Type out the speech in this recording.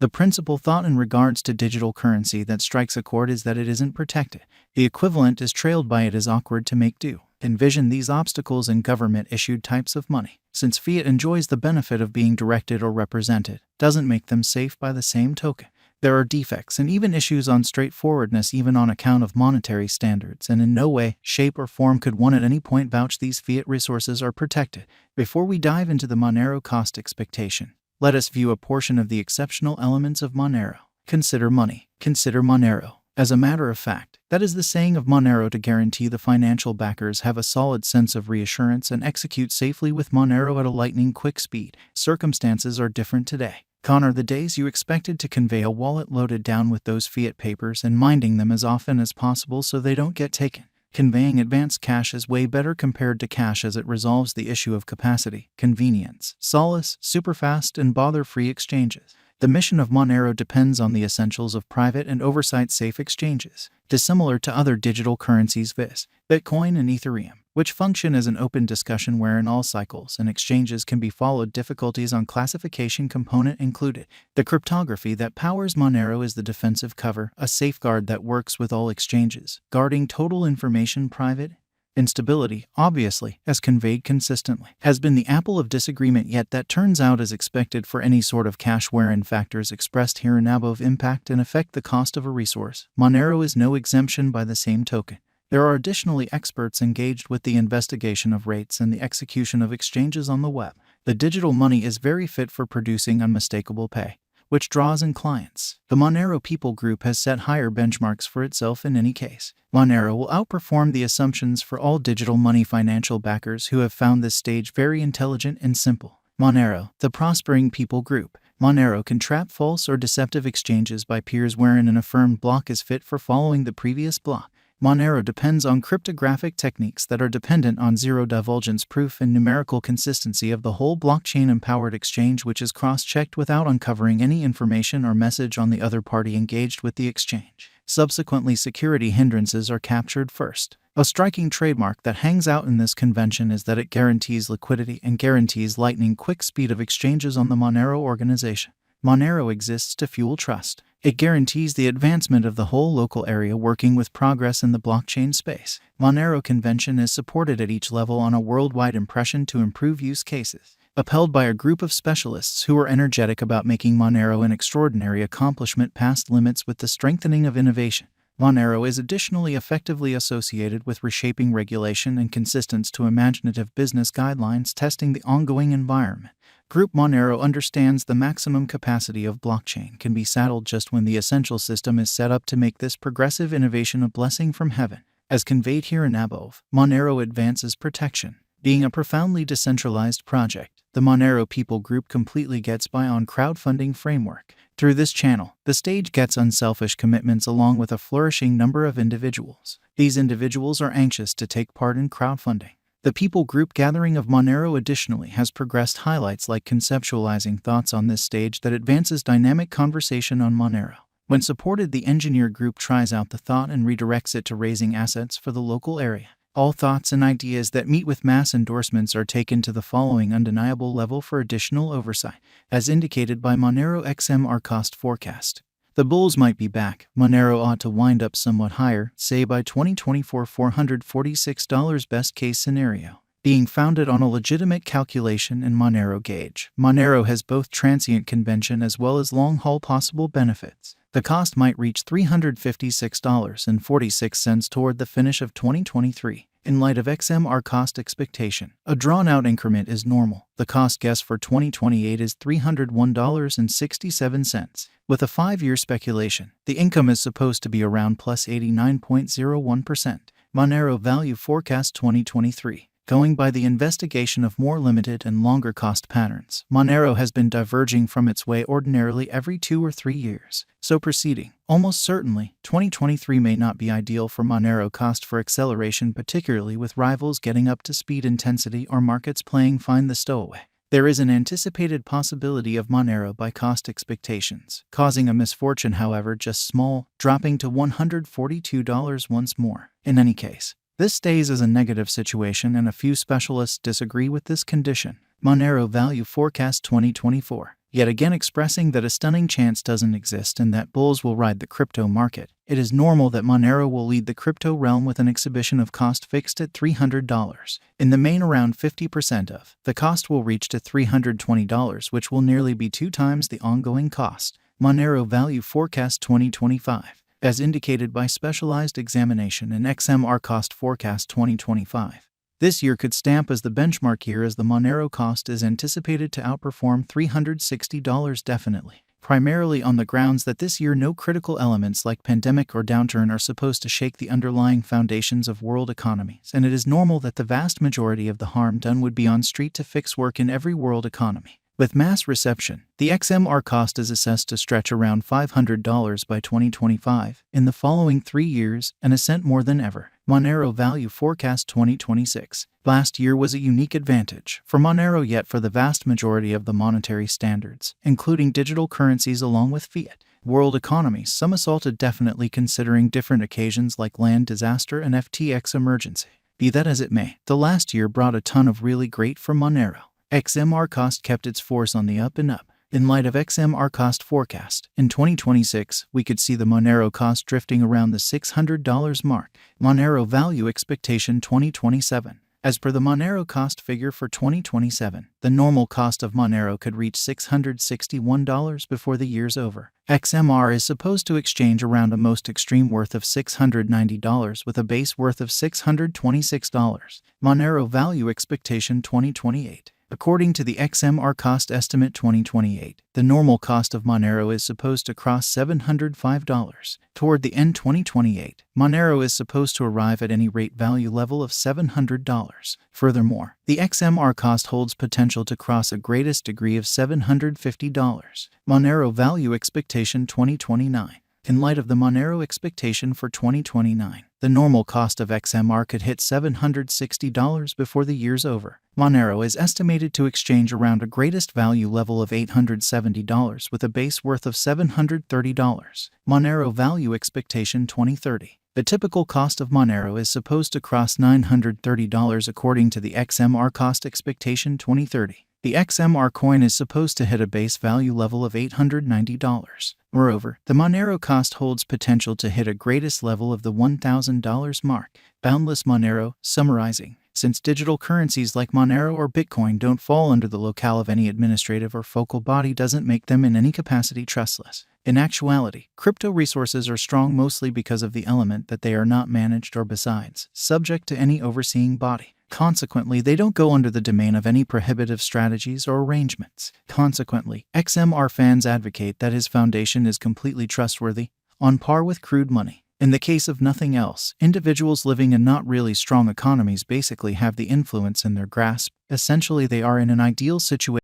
The principal thought in regards to digital currency that strikes a chord is that it isn't protected. The equivalent is trailed by it is awkward to make do. Envision these obstacles in government-issued types of money. Since fiat enjoys the benefit of being directed or represented, doesn't make them safe by the same token. There are defects and even issues on straightforwardness even on account of monetary standards, and in no way, shape, or form could one at any point vouch these fiat resources are protected. Before we dive into the Monero cost expectation, let us view a portion of the exceptional elements of Monero. Consider money. Consider Monero. As a matter of fact, that is the saying of Monero to guarantee the financial backers have a solid sense of reassurance and execute safely with Monero at a lightning-quick speed. Circumstances are different today. Gone are the days you expected to convey a wallet loaded down with those fiat papers and minding them as often as possible so they don't get taken. Conveying advanced cash is way better compared to cash as it resolves the issue of capacity, convenience, solace, superfast, and bother-free exchanges. The mission of Monero depends on the essentials of private and oversight-safe exchanges, dissimilar to other digital currencies viz. Bitcoin and Ethereum, which function as an open discussion wherein all cycles and exchanges can be followed. Difficulties on classification component included. The cryptography that powers Monero is the defensive cover, a safeguard that works with all exchanges, guarding total information private. Instability, obviously, as conveyed consistently, has been the apple of disagreement, yet that turns out as expected for any sort of cash wherein factors expressed hereinabove impact and affect the cost of a resource. Monero is no exemption by the same token. There are additionally experts engaged with the investigation of rates and the execution of exchanges on the web. The digital money is very fit for producing unmistakable pay, which draws in clients. The Monero people group has set higher benchmarks for itself in any case. Monero will outperform the assumptions for all digital money financial backers who have found this stage very intelligent and simple. Monero, the prospering people group. Monero can trap false or deceptive exchanges by peers wherein an affirmed block is fit for following the previous block. Monero depends on cryptographic techniques that are dependent on zero divulgence proof and numerical consistency of the whole blockchain-empowered exchange, which is cross-checked without uncovering any information or message on the other party engaged with the exchange. Subsequently, security hindrances are captured first. A striking trademark that hangs out in this convention is that it guarantees liquidity and guarantees lightning-quick speed of exchanges on the Monero organization. Monero exists to fuel trust. It guarantees the advancement of the whole local area working with progress in the blockchain space. Monero convention is supported at each level on a worldwide impression to improve use cases. Upheld by a group of specialists who are energetic about making Monero an extraordinary accomplishment past limits with the strengthening of innovation. Monero is additionally effectively associated with reshaping regulation and consistence to imaginative business guidelines testing the ongoing environment. Group Monero understands the maximum capacity of blockchain can be saddled just when the essential system is set up to make this progressive innovation a blessing from heaven. As conveyed hereinabove, Monero advances protection. Being a profoundly decentralized project, the Monero people group completely gets by on crowdfunding framework. Through this channel, the stage gets unselfish commitments along with a flourishing number of individuals. These individuals are anxious to take part in crowdfunding. The people group gathering of Monero additionally has progressed highlights like conceptualizing thoughts on this stage that advances dynamic conversation on Monero. When supported, the engineer group tries out the thought and redirects it to raising assets for the local area. All thoughts and ideas that meet with mass endorsements are taken to the following undeniable level for additional oversight, as indicated by Monero XMR cost forecast. The bulls might be back. Monero ought to wind up somewhat higher, say by 2024 $446 best case scenario. Being founded on a legitimate calculation and Monero gauge, Monero has both transient convention as well as long-haul possible benefits. The cost might reach $356.46 toward the finish of 2023. In light of XMR cost expectation, a drawn-out increment is normal. The cost guess for 2028 is $301.67. With a 5-year speculation, the income is supposed to be around plus 89.01%. Monero value forecast 2023. Going by the investigation of more limited and longer cost patterns, Monero has been diverging from its way ordinarily every 2 or 3 years. So proceeding, almost certainly, 2023 may not be ideal for Monero cost for acceleration, particularly with rivals getting up to speed intensity or markets playing find the stowaway. There is an anticipated possibility of Monero by cost expectations, causing a misfortune however just small, dropping to $142 once more. In any case, this stays as a negative situation and a few specialists disagree with this condition. Monero value forecast 2024. yet again expressing that a stunning chance doesn't exist and that bulls will ride the crypto market. It is normal that Monero will lead the crypto realm with an exhibition of cost fixed at $300. In the main, around 50% of the cost will reach to $320, which will nearly be 2 times the ongoing cost. Monero Value Forecast 2025, as indicated by Specialized Examination and XMR Cost Forecast 2025. This year could stamp as the benchmark year, as the Monero cost is anticipated to outperform $360 definitely, primarily on the grounds that this year no critical elements like pandemic or downturn are supposed to shake the underlying foundations of world economies, and it is normal that the vast majority of the harm done would be on street to fix work in every world economy. With mass reception, the XMR cost is assessed to stretch around $500 by 2025. In the following 3 years, an ascent more than ever. Monero Value Forecast 2026. Last year was a unique advantage for Monero, yet for the vast majority of the monetary standards, including digital currencies along with fiat, world economies somersaulted definitely, considering different occasions like land disaster and FTX emergency. Be that as it may, the last year brought a ton of really great for Monero. XMR cost kept its force on the up and up. In light of XMR cost forecast, in 2026, we could see the Monero cost drifting around the $600 mark. Monero Value Expectation 2027. As per the Monero cost figure for 2027, the normal cost of Monero could reach $661 before the year's over. XMR is supposed to exchange around a most extreme worth of $690 with a base worth of $626. Monero Value Expectation 2028. According to the XMR Cost Estimate 2028, the normal cost of Monero is supposed to cross $705. Toward the end 2028, Monero is supposed to arrive at any rate value level of $700. Furthermore, the XMR cost holds potential to cross a greatest degree of $750. Monero Value Expectation 2029. In light of the Monero expectation for 2029, the normal cost of XMR could hit $760 before the year's over. Monero is estimated to exchange around a greatest value level of $870 with a base worth of $730. Monero Value Expectation 2030. The typical cost of Monero is supposed to cross $930 according to the XMR Cost Expectation 2030. The XMR coin is supposed to hit a base value level of $890. Moreover, the Monero cost holds potential to hit a greatest level of the $1,000 mark. Boundless Monero. Summarizing, since digital currencies like Monero or Bitcoin don't fall under the locale of any administrative or focal body, doesn't make them in any capacity trustless. In actuality, crypto resources are strong mostly because of the element that they are not managed or, besides, subject to any overseeing body. Consequently, they don't go under the domain of any prohibitive strategies or arrangements. Consequently, XMR fans advocate that his foundation is completely trustworthy, on par with crude money. In the case of nothing else, individuals living in not really strong economies basically have the influence in their grasp. Essentially, they are in an ideal situation